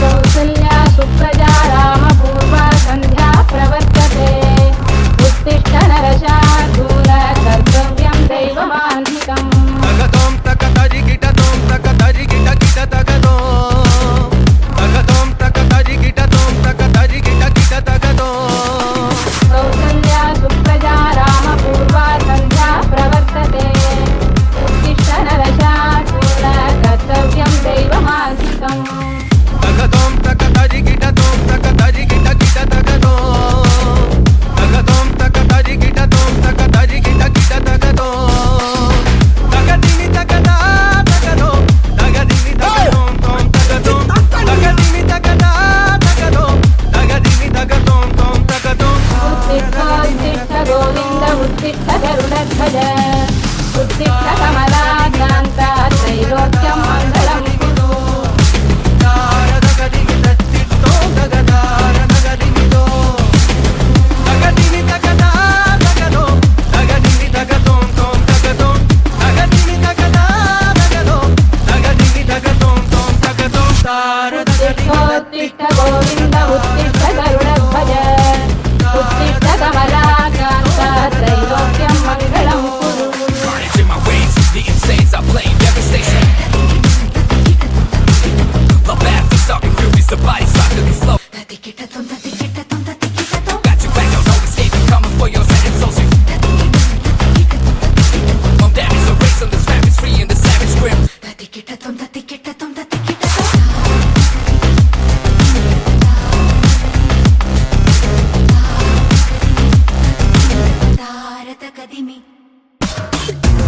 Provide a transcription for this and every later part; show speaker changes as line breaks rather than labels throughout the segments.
कौसल्या सुप्रजा रामपूर्वा सन्ध्या प्रवर्तते उत्तिष्ठ नरशार्दूल कर्तव्यं दैवमान्धिकम्
तगतों तकतरि गिटतों तकतरि गिट गिट तगतों तगतों तकतरि गिटतों तकतरि गिट गिट तगतों
कौसल्या सुप्रजा रामपूर्वा सन्ध्या प्रवर्तते उत्तिष्ठ नरशार्दूल कर्तव्यं दैवमान्धिकम्
तगतों तकतरि गिटतों तकतरि गिट गिट तगतों तगतों तकतरि गिटतों तकतरि गिट गिट तगतों तगदिनि तगदा तगदों तगदिनि तगदों तों तगदों तगदिनि तगदा तगदों तगदिनि तगदों तों तगदों
उत्तिष्ठ गोविन्द उत्तिष्ठ गरुडध्वज उत्तिष्ठ कमलाकान्त त्रैलोक्यं मङ्गलं कुरु
तगदिनि तत्तित्तों तगदार तगदिनि दो तगदिनि तगदा तगदों तगदिनि तगदों तों तगदों तगदिनि तगदा तगदों तगदिनि तगदों तों तगदों तार
उत्तिष्ठ गोविन्द उत्तिष्ठ गरुडध्वज उत्तिष्ठ कमलाकान्त त्रैलोक्यं मङ्गलं कुरु
Carnage in my veins, the insanes are playing devastation. The bath is talking furies, the body's locked to the flow. Got you back, no escaping, coming for your second soul. That is a race on the savage, free in the savage grip.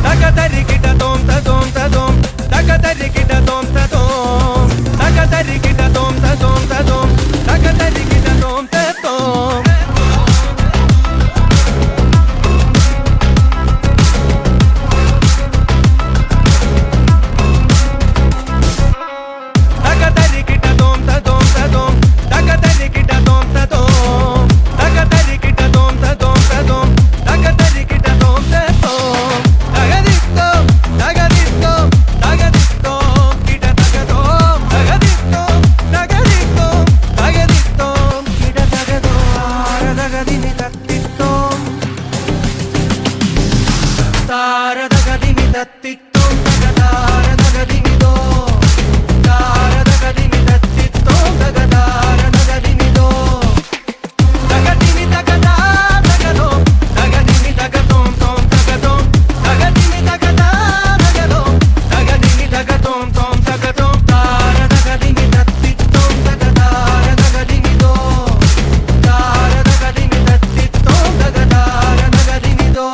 तगदरि गिटतों तदों तदों तगदरि गिटतों तदों तगदरि गिटतों तदों तदों तगदरि गिटतों तदों तगदरि गिटतों तदों तदों तगदरि गिटतों तदों तगदरि गिटतों तदों तदों तगदरि गिटतों तदों तगदित्तो तगदित्तो तगदित्तो गिट तगदों तगदित्तो तगदित्तो तगदित्तो गिट तगदों तगदिनि तत्तित्तो तार तगदिनि तत्तित्तो तगदार तगदिनि दो तार तगदिनि तत्तित्तो तगदार तगदिनि दो तगदिनि तगदा तगदों तगदिनि तगदों तों तगदों तगदिनि तगदा तगदों तगदिनि तगदों तों तगदों तार तगदिनि तत्तित्तो तगदार तगदिनि दो तार तगदिनि तत्तित्तो तगदार तगदिनि दो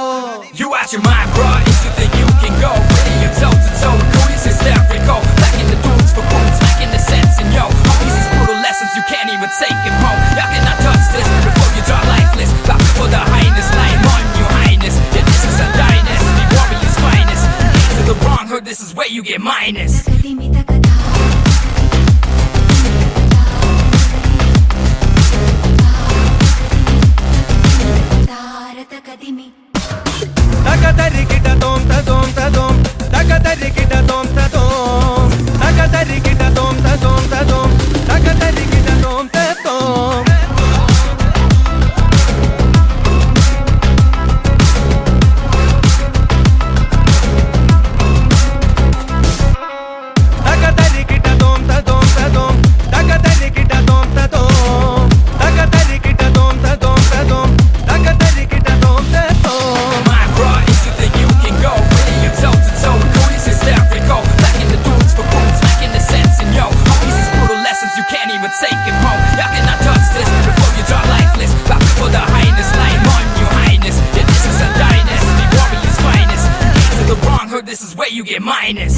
You out your mind, bro, if you think you can go. Ready and toe to toe, cool, this is hysterical. Lacking the dudes for boots, lacking the sense in yo. All these brutal lessons you can't even take it home. Y'all cannot touch this before you draw lifeless. Bow for the highness, lying on your highness. Yeah, this is a dynasty, warrior's finest. You came to the wrong hood, this is where you get minus.
तगदरि गिटतों तदों तदों तगदरि गिटतों तदों तगदरि गिटतों तदों तदों तगदरि गिटतों तदों तगदरि गिटतों तदों तदों तगदरि गिटतों तदों तगदरि गिटतों तदों तदों तगदरि गिटतों तदों
Mind, bro, if you think you can go. Ready and toe to toe, cool, this is hysterical. Lacking the dudes for boots, lacking the sense in yo. All these brutal lessons you can't even take it home. Y'all cannot touch this before you draw lifeless. Bow for the highness, lying on your highness. Yeah, this is a dynasty, warrior's finest. You came to the wrong hood, this is where you get minus.